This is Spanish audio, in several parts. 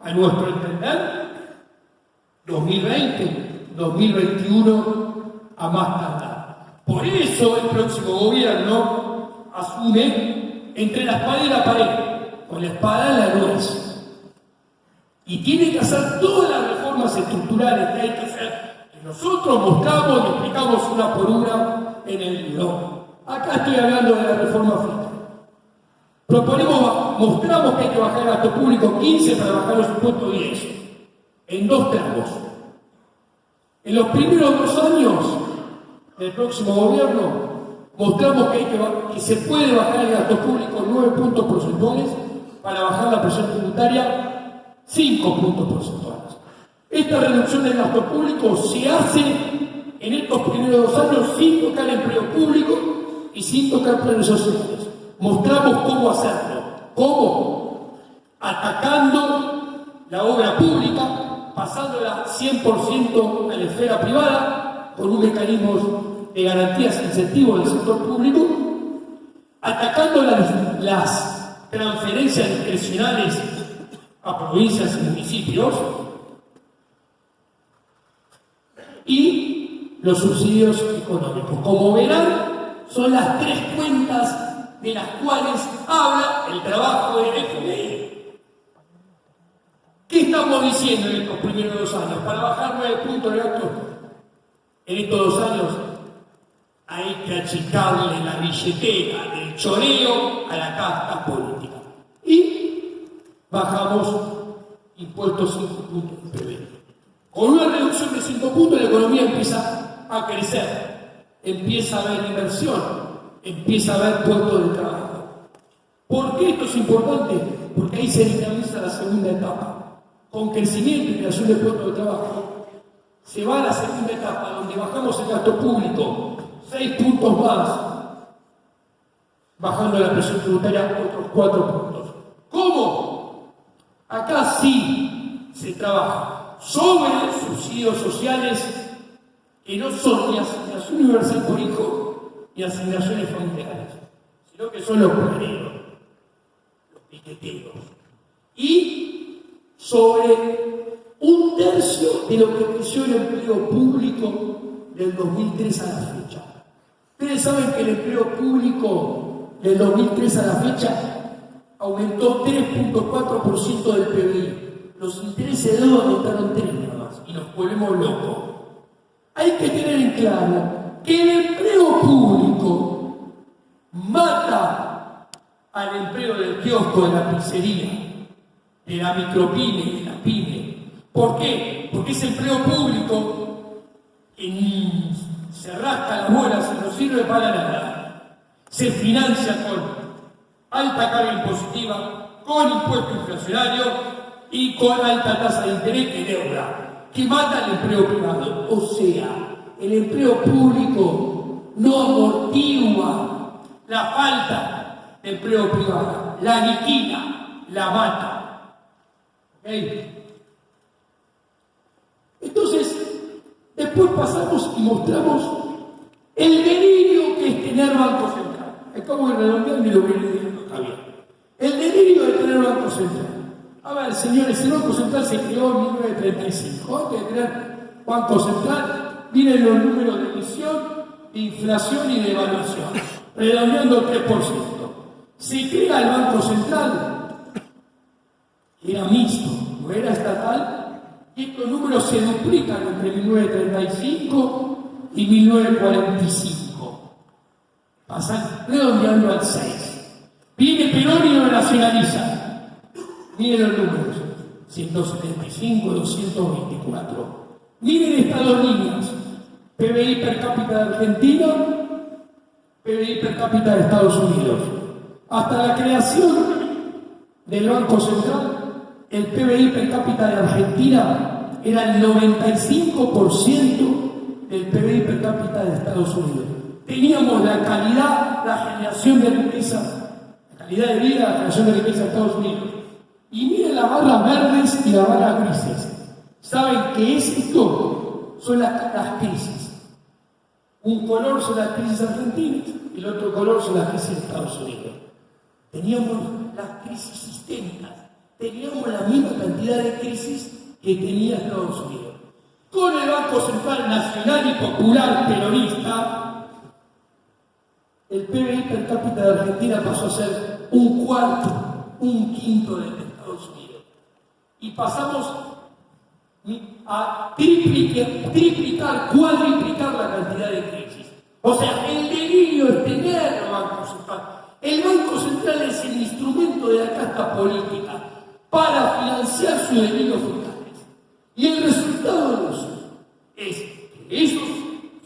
a nuestro entender, 2020, 2021 a más tardar. Por eso el próximo gobierno asume entre la espada y la pared, con la espada en la nuez. Y tiene que hacer todas las reformas estructurales que hay que hacer, que nosotros mostramos y explicamos una por una en el libro. Acá estoy hablando de la reforma fiscal. Mostramos que hay que bajar el gasto público 15 para bajar los impuestos 10, en 2 tramos. En los primeros 2 años del próximo gobierno, mostramos que se puede bajar el gasto público 9 puntos porcentuales para bajar la presión tributaria 5 puntos porcentuales. Esta reducción del gasto público se hace en estos primeros 2 años sin tocar el empleo público y sin tocar planes sociales. Mostramos cómo hacerlo. ¿Cómo? Atacando la obra pública, pasándola 100% a la esfera privada, con un mecanismo de garantías e incentivos del sector público, atacando las transferencias discrecionales a provincias y municipios y los subsidios económicos. Como verán, son las 3 cuentas de las cuales habla el trabajo del FMI. ¿Qué estamos diciendo en estos primeros 2 años? Para bajar 9 puntos de gasto en estos 2 años hay que achicarle la billetera del choreo a la casta política. Y bajamos impuestos 5 puntos de PBI. Con una reducción de 5 puntos la economía empieza a crecer, empieza a haber inversión, empieza a haber puestos de trabajo. ¿Por qué esto es importante? Porque ahí se dinamiza la segunda etapa. Con crecimiento y creación de puestos de trabajo, se va a la segunda etapa, donde bajamos el gasto público 6 puntos más, bajando la presión tributaria otros 4 puntos. ¿Cómo? Acá sí se trabaja sobre subsidios sociales que no son ni asignación universal por hijo ni asignaciones familiares, sino que son los obreros, los piqueteros. Y sobre 1/3 de lo que creció el empleo público del 2003 a la fecha. Ustedes saben que el empleo público del 2003 a la fecha aumentó 3.4% del PBI. Los intereses de deuda aumentaron 3 nada más y nos volvemos locos. Hay que tener en claro que el empleo público mata al empleo del kiosco, de la pizzería, de la micropyme, de la pyme. ¿Por qué? Porque ese empleo público se rasca las bolas y no sirve para nada. Se financia con alta carga impositiva, con impuesto inflacionario y con alta tasa de interés que deuda, que mata el empleo privado. O sea, el empleo público no amortigua la falta de empleo privado, la aniquila, la mata. ¿Okay? Entonces, después pasamos y mostramos el delirio que es tener Banco Central. Acabo de redondear y lo viene diciendo, está bien. El delirio de tener Banco Central. A ver, señores, el Banco Central se creó en 1935. Antes de tener Banco Central, vienen los números de emisión, de inflación y de devaluación, redondeando 3%. Se crea el Banco Central, era mixto, no era estatal, y estos números se duplican entre 1935 y 1945. Pasan redondeando al 6. Viene Perón y lo nacionaliza. Miren los números: 175, 224. Miren estas 2 líneas: PBI per cápita de Argentina, PBI per cápita de Estados Unidos. Hasta la creación del Banco Central, el PBI per cápita de Argentina era el 95% del PBI per cápita de Estados Unidos. Teníamos la calidad, la generación de riqueza, la calidad de vida, la generación de riqueza de Estados Unidos. Y miren las barras verdes y las barras grises. ¿Saben qué es esto? Son las crisis. Un color son las crisis argentinas y el otro color son las crisis de Estados Unidos. Teníamos las crisis sistémicas, teníamos la misma cantidad cantidad de crisis que tenía Estados Unidos. Con el Banco Central Nacional y Popular peronista, el PBI per cápita de Argentina pasó a ser un cuarto, un quinto del de Estados Unidos. Y pasamos a triplicar, cuadriplicar la cantidad de crisis. O sea, el delirio es tener el Banco Central. El Banco Central es el instrumento de la casta política para financiar sus delirios fiscales. Y el resultado de eso es que ellos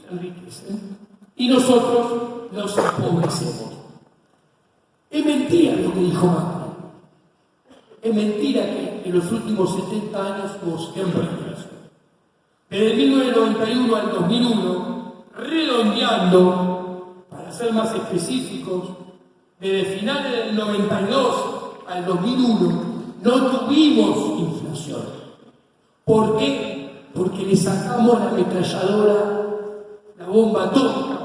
se enriquecen y nosotros nos empobrecemos. Es mentira lo que dijo Macri. Es mentira que en los últimos 70 años hubo siempre inflación. Desde 1991 al 2001, redondeando, para ser más específicos, desde finales del 92 al 2001, no tuvimos inflación. ¿Por qué? Porque le sacamos la ametralladora, la bomba atómica,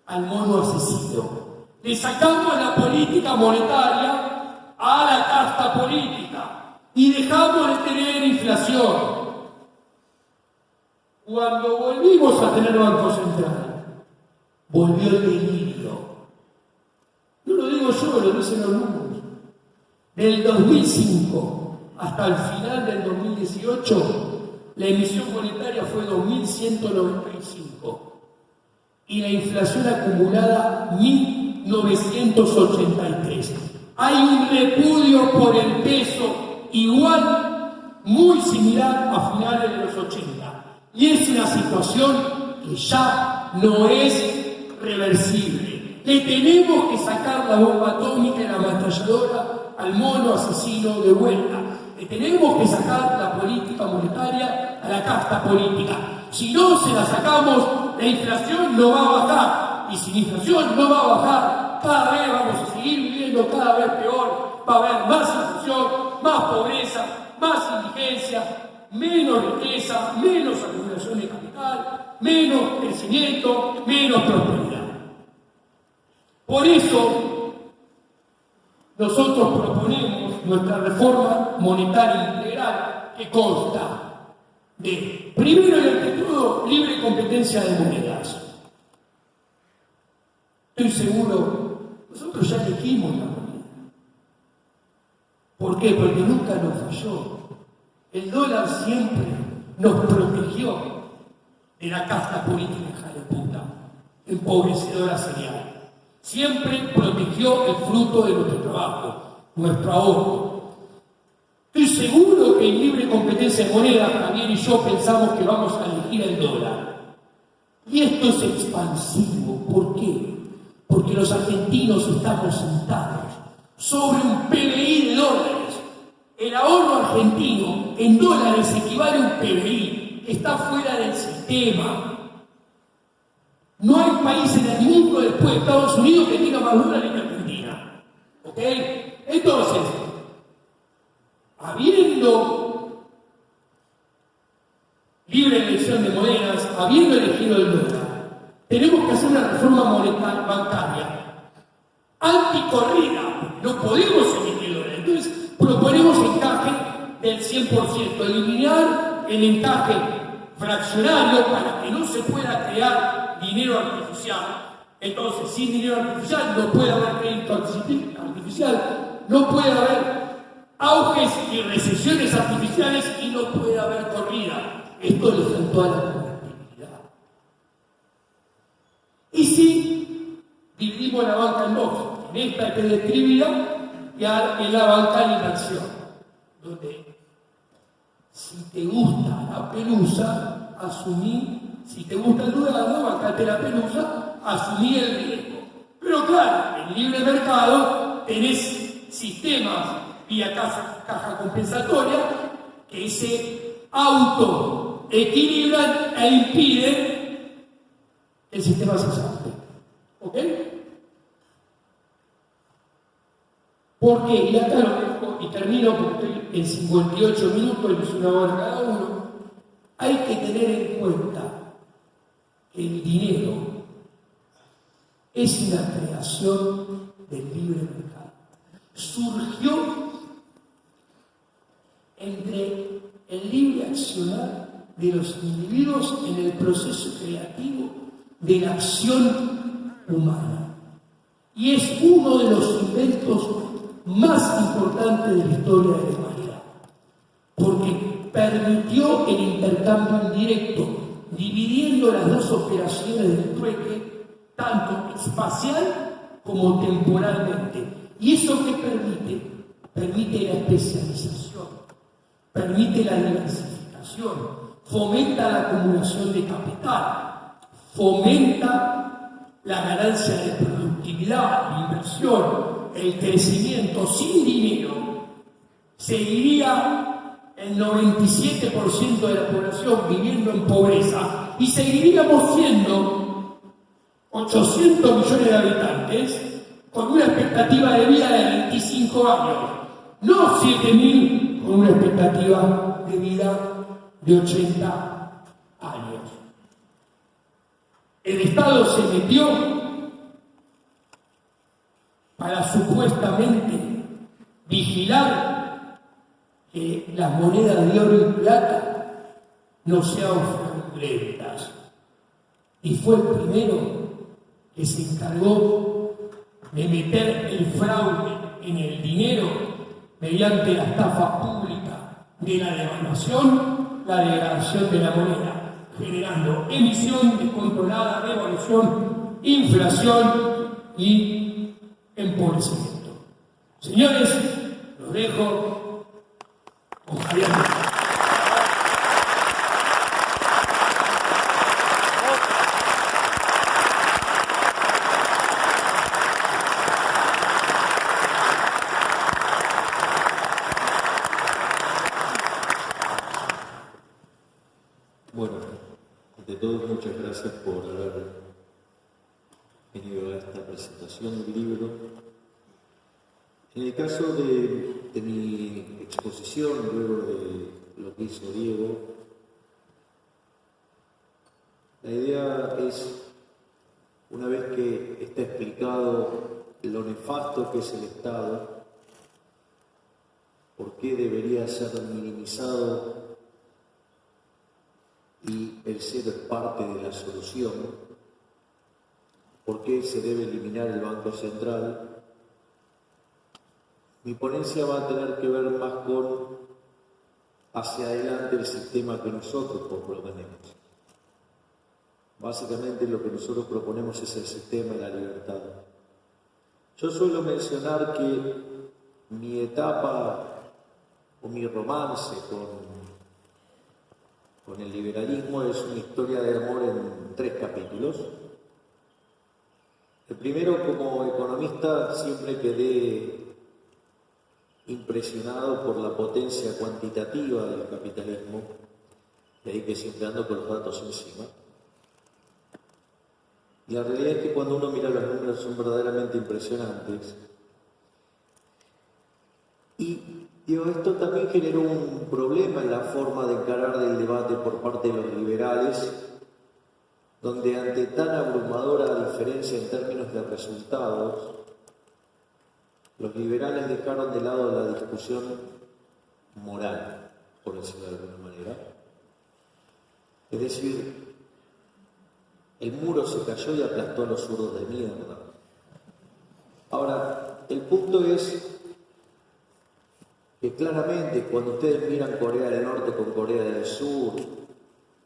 al mono asesino. Le sacamos la política monetaria a la casta política y dejamos de tener inflación. Cuando volvimos a tener Banco Central, volvió el delirio. No lo digo yo, lo dicen los números. Del 2005 hasta el final del 2018, la emisión monetaria fue 2.195 y la inflación acumulada 1.983. Hay un repudio por el peso igual, muy similar a finales de los 80. Y es una situación que ya no es reversible. Le tenemos que sacar la bomba atómica y la ametralladora al mono asesino de vuelta. Le tenemos que sacar la política monetaria a la casta política. Si no se la sacamos, la inflación no va a bajar. Y si la inflación no va a bajar, cada vez vamos a seguir viviendo cada vez peor. Va a haber más inflación, más pobreza, más indigencia, menos riqueza, menos acumulación de capital, menos crecimiento, menos prosperidad. Por eso, nosotros proponemos nuestra reforma monetaria integral que consta de, primero y ante todo, libre competencia de monedas. Estoy seguro, nosotros ya elegimos la moneda. ¿Por qué? Porque nunca nos falló. El dólar siempre nos protegió de la casta política hija de puta, empobrecedora serial. Siempre protegió el fruto de nuestro trabajo, nuestro ahorro. Estoy seguro que en libre competencia de moneda, Javier y yo pensamos que vamos a elegir el dólar. Y esto es expansivo. ¿Por qué? Porque los argentinos estamos sentados sobre un PBI de dólares. El ahorro argentino en dólares equivale a un PBI que está fuera del sistema. No hay país en el mundo después de Estados Unidos que tenga más dólares que Argentina. ¿Ok? Entonces, habiendo libre elección de monedas, habiendo elegido el dólar, tenemos que hacer una reforma monetaria bancaria anticorrida. No podemos emitir dólares. Entonces, proponemos encaje del 100%, eliminar el encaje fraccionario para que no se pueda crear dinero artificial. Entonces, sin dinero artificial no puede haber crédito artificial, no puede haber auges y recesiones artificiales y no puede haber corrida. Esto le faltó a la convertibilidad. Y si dividimos la banca en dos, en esta que describida y en la banca de inversión, donde si te gusta la pelusa, asumí, si te gusta el durazno, bancate la pelusa, asumí el riesgo. Pero claro, en libre mercado tenés sistemas vía caja compensatoria que se autoequilibran e impiden que el sistema se salte. ¿Ok? ¿Por qué? Y acá lo dejo y termino porque estoy en 58 minutos y es una hora cada uno. Hay que tener en cuenta que el dinero es una creación del libre mercado. Surgió entre el libre accionar de los individuos en el proceso creativo de la acción humana. Y es uno de los inventos más importantes de la historia de la humanidad, porque permitió el intercambio indirecto, dividiendo las dos operaciones del trueque, tanto espacial como temporalmente. ¿Y eso qué permite? Permite la especialización, permite la diversificación, fomenta la acumulación de capital, fomenta la ganancia de productividad, la inversión, el crecimiento. Sin dinero seguiría el 97% de la población viviendo en pobreza y seguiríamos siendo 800 millones de habitantes con una expectativa de vida de 25 años, no 7.000 con una expectativa de vida de 80 años. El Estado se metió para supuestamente vigilar que las monedas de oro y plata no sean fraudulentas. Y fue el primero que se encargó de meter el fraude en el dinero mediante la estafa pública de la devaluación, la degradación de la moneda, generando emisión descontrolada, devaluación, inflación y empobrecimiento. Señores, los dejo con Javier. Bueno, ante todo, muchas gracias por haber venido a esta presentación del libro. En el caso de mi exposición, luego de lo que hizo Diego, la idea es, una vez que está explicado lo nefasto que es el Estado, por qué debería ser minimizado y el ser parte de la solución, por qué se debe eliminar el Banco Central, mi ponencia va a tener que ver más con hacia adelante el sistema que nosotros proponemos. Básicamente lo que nosotros proponemos es el sistema de la libertad. Yo suelo mencionar que mi etapa o mi romance con el liberalismo es una historia de amor en 3 capítulos. El primero, como economista, siempre quedé impresionado por la potencia cuantitativa del capitalismo, de ahí que siempre ando con los datos encima. Y la realidad es que cuando uno mira los números son verdaderamente impresionantes. Y esto también generó un problema en la forma de encarar el debate por parte de los liberales, donde ante tan abrumadora diferencia en términos de resultados, los liberales dejaron de lado la discusión moral, por decirlo de alguna manera. Es decir, el muro se cayó y aplastó a los zurdos de mierda. Ahora, el punto es que claramente cuando ustedes miran Corea del Norte con Corea del Sur,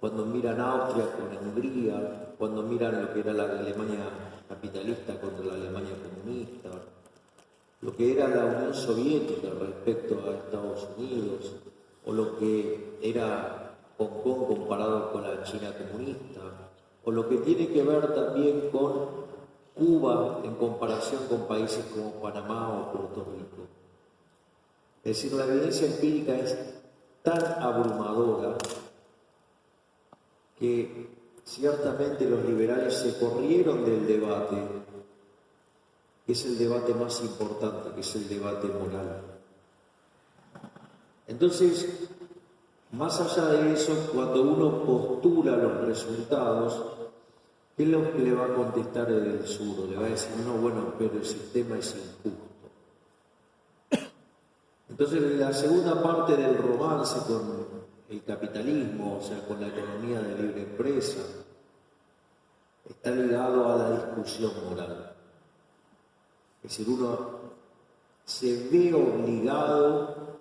cuando miran Austria con Hungría, cuando miran lo que era la Alemania capitalista contra la Alemania comunista, lo que era la Unión Soviética respecto a Estados Unidos, o lo que era Hong Kong comparado con la China comunista, o lo que tiene que ver también con Cuba en comparación con países como Panamá o Puerto Rico. Es decir, la evidencia empírica es tan abrumadora que ciertamente los liberales se corrieron del debate, que es el debate más importante, que es el debate moral. Entonces, más allá de eso, cuando uno postula los resultados, ¿qué es lo que le va a contestar el zurdo? Le va a decir, no, bueno, pero el sistema es injusto. Entonces, la segunda parte del romance con el capitalismo, o sea, con la economía de libre empresa, está ligado a la discusión moral. Es decir, uno se ve obligado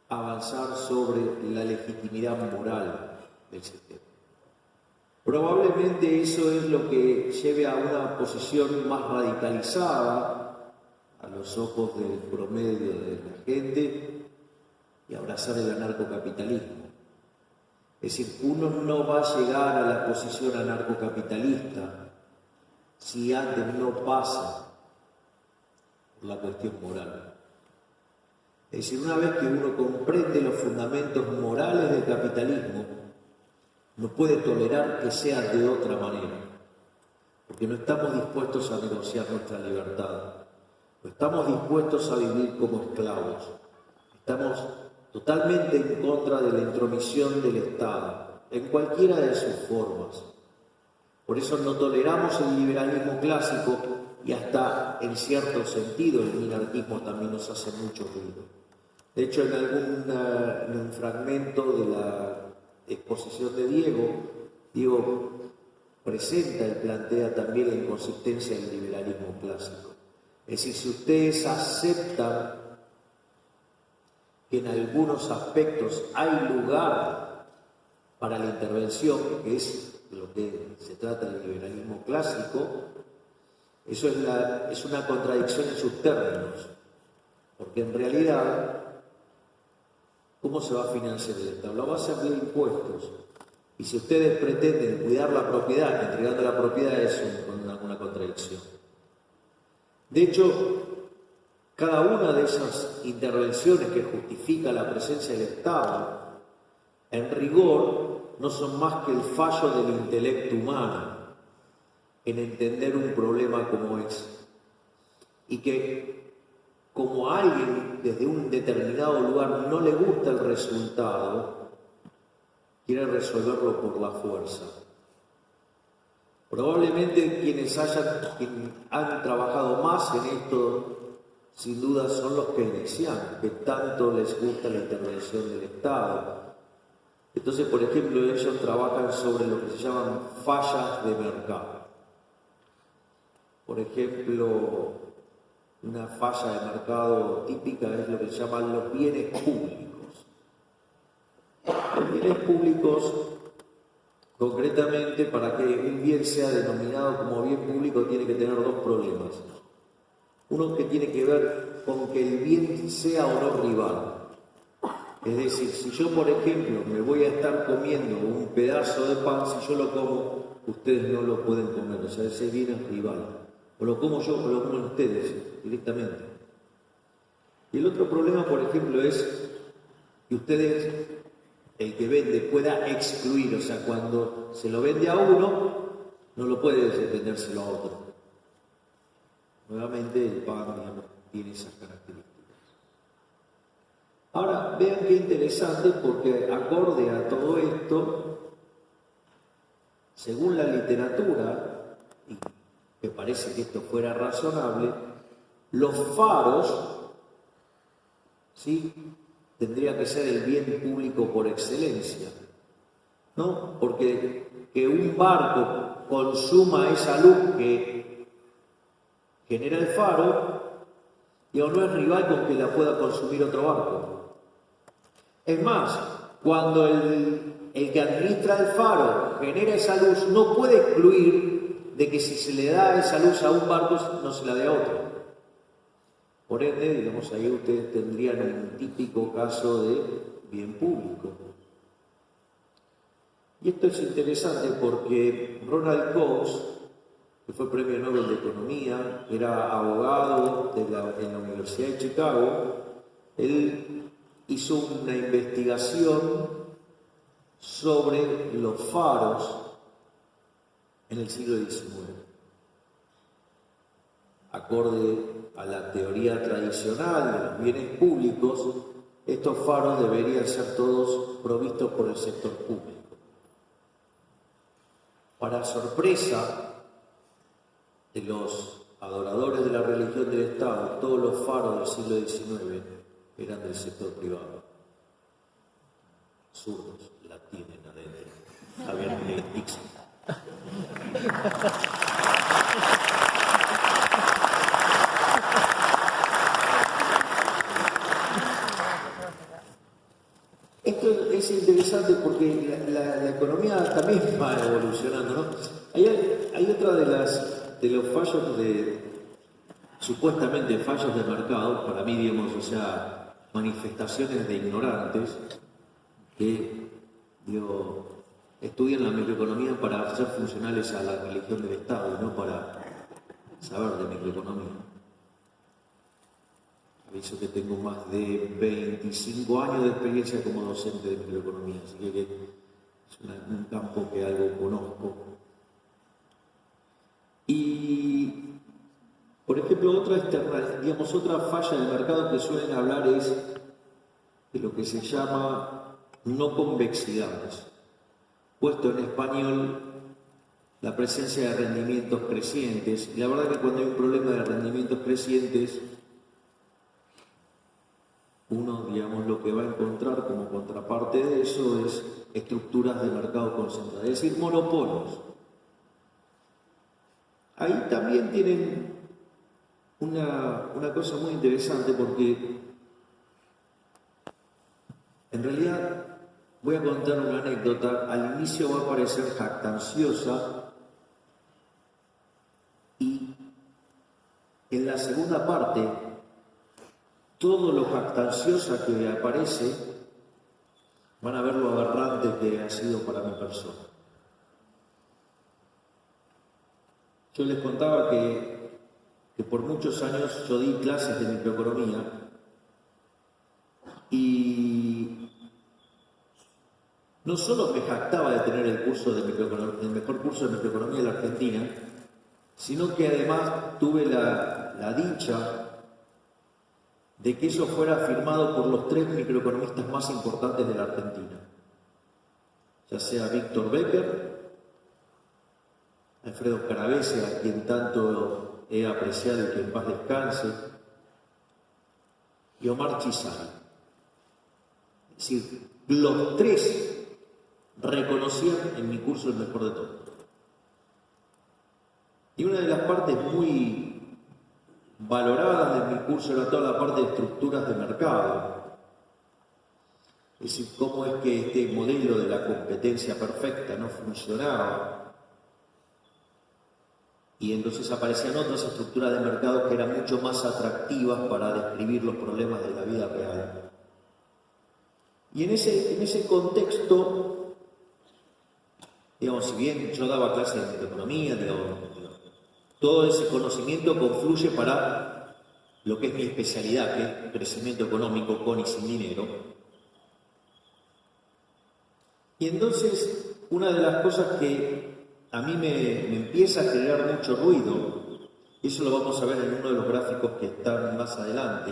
a avanzar sobre la legitimidad moral del sistema. Probablemente eso es lo que lleve a una posición más radicalizada a los ojos del promedio de la gente y abrazar el anarcocapitalismo. Es decir, uno no va a llegar a la posición anarcocapitalista si antes no pasa por la cuestión moral. Es decir, una vez que uno comprende los fundamentos morales del capitalismo, no puede tolerar que sea de otra manera, porque no estamos dispuestos a negociar nuestra libertad, no estamos dispuestos a vivir como esclavos, estamos totalmente en contra de la intromisión del Estado, en cualquiera de sus formas. Por eso no toleramos el liberalismo clásico y hasta, en cierto sentido, el minarquismo también nos hace mucho ruido. De hecho, en un fragmento de la exposición de Diego presenta y plantea también la inconsistencia del liberalismo clásico. Es decir, si ustedes aceptan que en algunos aspectos hay lugar para la intervención, que es lo que se trata del liberalismo clásico, eso es una contradicción en sus términos, porque en realidad, ¿cómo se va a financiar el Estado? Lo va a hacer de impuestos. Y si ustedes pretenden cuidar la propiedad, entregando la propiedad, es una contradicción. De hecho, cada una de esas intervenciones que justifica la presencia del Estado, en rigor, no son más que el fallo del intelecto humano en entender un problema como ese. Y que, como a alguien desde un determinado lugar no le gusta el resultado, quiere resolverlo por la fuerza. Probablemente quienes han trabajado más en esto, sin duda, son los keynesianos, que tanto les gusta la intervención del Estado. Entonces, por ejemplo, ellos trabajan sobre lo que se llaman fallas de mercado. Por ejemplo, una falla de mercado típica es lo que se llaman los bienes públicos. Los bienes públicos, concretamente, para que un bien sea denominado como bien público, tiene que tener dos problemas. Uno que tiene que ver con que el bien sea o no rival. Es decir, si yo, por ejemplo, me voy a estar comiendo un pedazo de pan, si yo lo como, ustedes no lo pueden comer, o sea, ese bien es rival. O lo como yo o lo comen ustedes directamente. Y el otro problema, por ejemplo, es que ustedes, el que vende, pueda excluir, o sea, cuando se lo vende a uno, no lo puede vendérselo a otro. Nuevamente, el pan, digamos, tiene esas características. Ahora, vean qué interesante, porque acorde a todo esto, según la literatura, y me parece que esto fuera razonable, los faros, ¿sí?, tendría que ser el bien público por excelencia, ¿no? Porque que un barco consuma esa luz que genera el faro, digo, no es rival con que la pueda consumir otro barco. Es más, cuando el que administra el faro genera esa luz, no puede excluir de que si se le da esa luz a un barco, no se la dé a otro. Por ende, digamos, ahí ustedes tendrían un típico caso de bien público. Y esto es interesante porque Ronald Coase, que fue premio Nobel de Economía, era abogado en la Universidad de Chicago, él hizo una investigación sobre los faros en el siglo XIX. Acorde a la teoría tradicional de los bienes públicos, estos faros deberían ser todos provistos por el sector público. Para sorpresa de los adoradores de la religión del Estado, todos los faros del siglo XIX eran del sector privado. Zurdos la tienen adentro. Javier Milei Dixon. Esto es interesante porque la economía también va evolucionando, ¿no? Hay otra de los fallos supuestamente fallos de mercado, para mí, digamos, o sea, manifestaciones de ignorantes que, estudian la microeconomía para hacer funcionales a la religión del Estado y no para saber de microeconomía. Aviso que tengo más de 25 años de experiencia como docente de microeconomía, así que es un campo que algo conozco. Y, por ejemplo, otra falla del mercado que suelen hablar es de lo que se llama no convexidades. Puesto en español, la presencia de rendimientos crecientes. Y la verdad que cuando hay un problema de rendimientos crecientes, uno, digamos, lo que va a encontrar como contraparte de eso es estructuras de mercado concentradas, es decir, monopolios. Ahí también tienen una cosa muy interesante porque en realidad voy a contar una anécdota. Al inicio va a parecer jactanciosa y en la segunda parte todo lo jactanciosa que aparece van a ver lo aberrante que ha sido para mi persona. Yo les contaba que por muchos años yo di clases de microeconomía y no solo me jactaba de tener el mejor curso de microeconomía de la Argentina, sino que además tuve la dicha de que eso fuera firmado por los 3 microeconomistas más importantes de la Argentina, ya sea Víctor Becker, Alfredo Caravese, a quien tanto he apreciado y que en paz descanse, y Omar Chizari. Es decir, los 3 reconocían en mi curso el mejor de todos. Y una de las partes muy valoradas de mi curso era toda la parte de estructuras de mercado. Es decir, cómo es que este modelo de la competencia perfecta no funcionaba. Y entonces aparecían otras estructuras de mercado que eran mucho más atractivas para describir los problemas de la vida real. Y en ese contexto, digamos, si bien yo daba clases de microeconomía, todo ese conocimiento confluye para lo que es mi especialidad, que es crecimiento económico con y sin dinero. Y entonces, una de las cosas que a mí me empieza a generar mucho ruido, y eso lo vamos a ver en uno de los gráficos que están más adelante,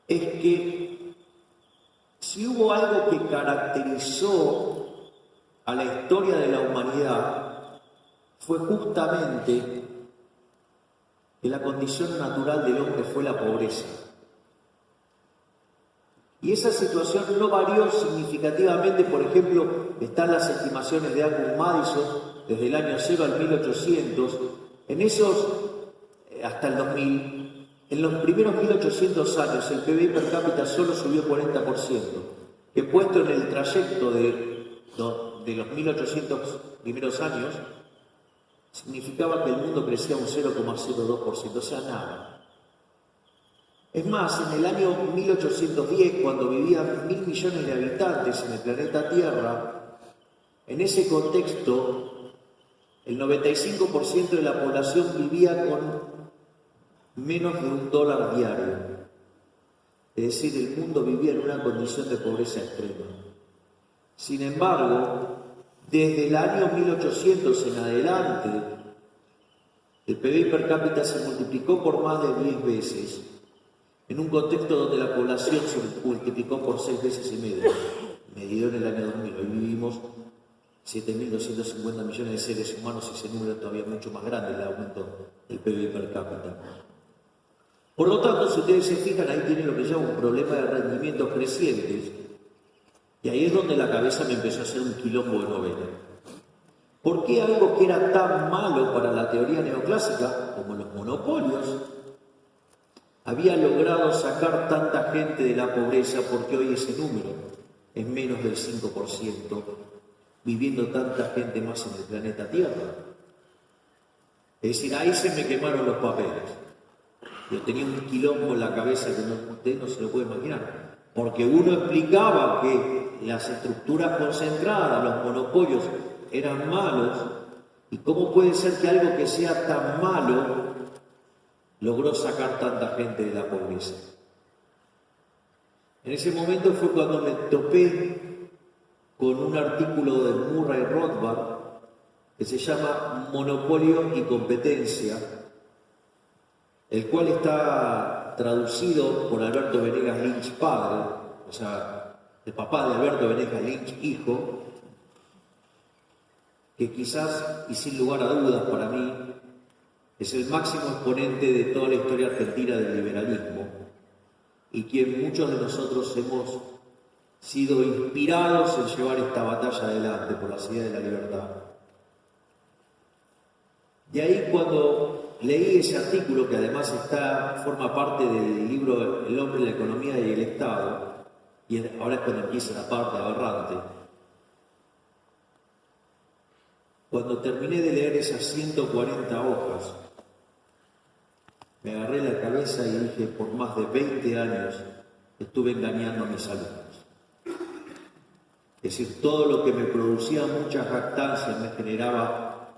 es que si hubo algo que caracterizó a la historia de la humanidad, fue justamente que la condición natural del hombre fue la pobreza. Y esa situación no varió significativamente. Por ejemplo, están las estimaciones de Angus Madison desde el año 0 al 1800, hasta el 2000, en los primeros 1800 años el PBI per cápita solo subió 40%, que puesto en el trayecto de los 1800 primeros años, significaba que el mundo crecía un 0,02%, o sea, nada. Es más, en el año 1810, cuando vivían 1.000 millones de habitantes en el planeta Tierra, en ese contexto, el 95% de la población vivía con menos de $1 diario. Es decir, el mundo vivía en una condición de pobreza extrema. Sin embargo, desde el año 1800 en adelante, el PBI per cápita se multiplicó por más de 10 veces, en un contexto donde la población se multiplicó por 6,5 veces, medido en el año 2000. Hoy vivimos 7.250 millones de seres humanos, ese número todavía mucho más grande, el aumento del PIB per cápita. Por lo tanto, si ustedes se fijan, ahí tienen lo que llama un problema de rendimientos crecientes, y ahí es donde la cabeza me empezó a hacer un quilombo de novela. ¿Por qué algo que era tan malo para la teoría neoclásica, como los monopolios, había logrado sacar tanta gente de la pobreza? Porque hoy ese número es menos del 5%, viviendo tanta gente más en el planeta Tierra. Es decir, ahí se me quemaron los papeles. Yo tenía un quilombo en la cabeza que usted no se lo puede imaginar. Porque uno explicaba que las estructuras concentradas, los monopolios, eran malos. ¿Y cómo puede ser que algo que sea tan malo logró sacar tanta gente de la pobreza? En ese momento fue cuando me topé con un artículo de Murray Rothbard que se llama Monopolio y Competencia, el cual está traducido por Alberto Venegas Lynch padre, o sea, el papá de Alberto Venegas Lynch hijo, que quizás, y sin lugar a dudas para mí, es el máximo exponente de toda la historia argentina del liberalismo, y quien muchos de nosotros hemos sido inspirados en llevar esta batalla adelante por las ideas de la libertad. De ahí, cuando leí ese artículo, que además forma parte del libro El hombre, la economía y el Estado, y ahora es cuando empieza la parte aberrante, cuando terminé de leer esas 140 hojas, me agarré la cabeza y dije, por más de 20 años estuve engañando a mis alumnos. Es decir, todo lo que me producía mucha jactancia me generaba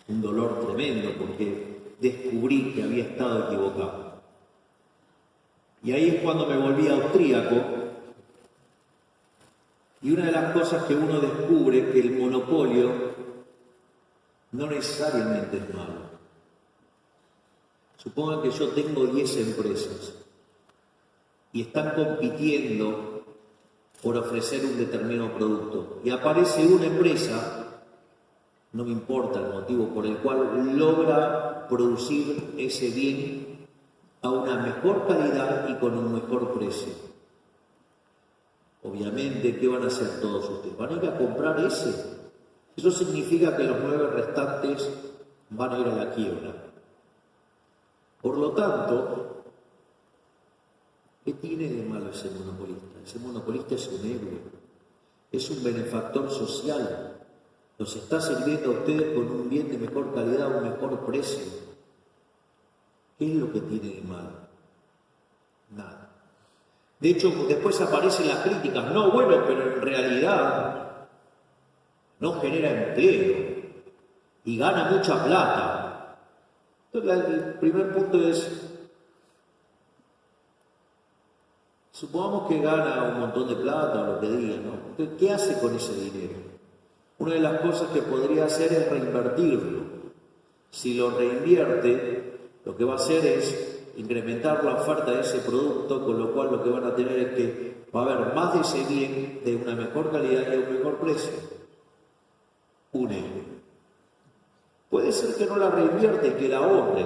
un dolor tremendo, porque descubrí que había estado equivocado. Y ahí es cuando me volví austríaco, y una de las cosas que uno descubre es que el monopolio no necesariamente es malo. Supongan que yo tengo 10 empresas y están compitiendo por ofrecer un determinado producto. Y aparece una empresa, no me importa el motivo por el cual, logra producir ese bien a una mejor calidad y con un mejor precio. Obviamente, ¿qué van a hacer todos ustedes? ¿Van a ir a comprar ese? Eso significa que los 9 restantes van a ir a la quiebra. Por lo tanto, ¿qué tiene de malo ese monopolista? Ese monopolista es un héroe, es un benefactor social. Los está sirviendo a ustedes con un bien de mejor calidad, un mejor precio. ¿Qué es lo que tiene de malo? Nada. De hecho, después aparecen las críticas. No, bueno, pero en realidad no genera empleo y gana mucha plata. Entonces, el primer punto es, supongamos que gana un montón de plata o lo que diga, ¿no? Entonces, ¿qué hace con ese dinero? Una de las cosas que podría hacer es reinvertirlo. Si lo reinvierte, lo que va a hacer es incrementar la oferta de ese producto, con lo cual lo que van a tener es que va a haber más de ese bien de una mejor calidad y a un mejor precio. Un euro. Puede ser que no la reinvierte y que la ahorre.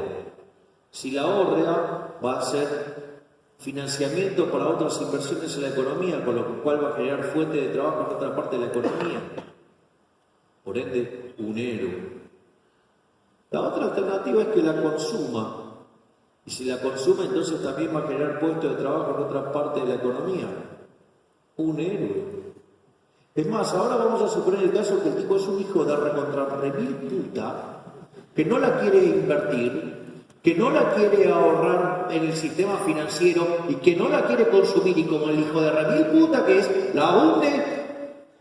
Si la ahorra, va a ser financiamiento para otras inversiones en la economía, con lo cual va a generar fuente de trabajo en otra parte de la economía. Por ende, un héroe. La otra alternativa es que la consuma. Y si la consume, entonces también va a generar puestos de trabajo en otra parte de la economía. Un héroe. Es más, ahora vamos a suponer el caso que el tipo es un hijo de recontra remil puta, que no la quiere invertir, que no la quiere ahorrar en el sistema financiero y que no la quiere consumir, y como el hijo de remil puta que es, la hunde,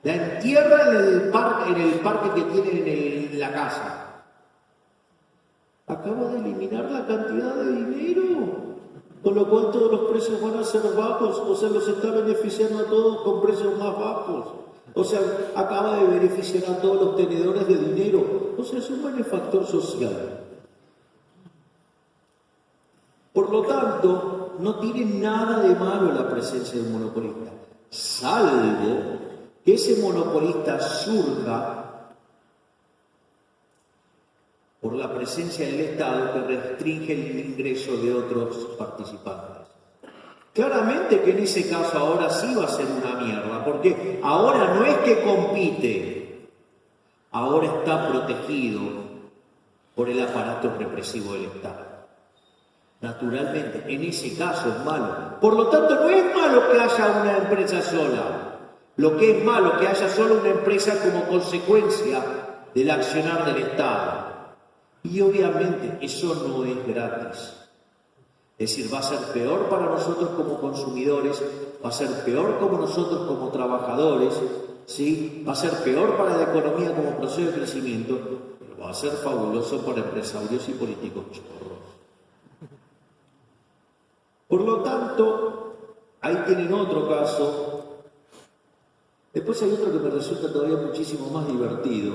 la entierra en el parque que tiene en la casa. Acaba de eliminar la cantidad de dinero, con lo cual todos los precios van a ser bajos, o sea, los está beneficiando a todos con precios más bajos. O sea, acaba de beneficiar a todos los tenedores de dinero. O sea, es un benefactor social. Por lo tanto, no tiene nada de malo la presencia de un monopolista, salvo que ese monopolista surja por la presencia del Estado que restringe el ingreso de otros participantes. Claramente que en ese caso ahora sí va a ser una mierda, porque ahora no es que compite, ahora está protegido por el aparato represivo del Estado. Naturalmente, en ese caso es malo. Por lo tanto, no es malo que haya una empresa sola. Lo que es malo es que haya solo una empresa como consecuencia del accionar del Estado. Y obviamente eso no es gratis. Es decir, va a ser peor para nosotros como consumidores, va a ser peor como nosotros como trabajadores, ¿sí? Va a ser peor para la economía como proceso de crecimiento, pero va a ser fabuloso para empresarios y políticos chorros. Por lo tanto, ahí tienen otro caso. Después hay otro que me resulta todavía muchísimo más divertido,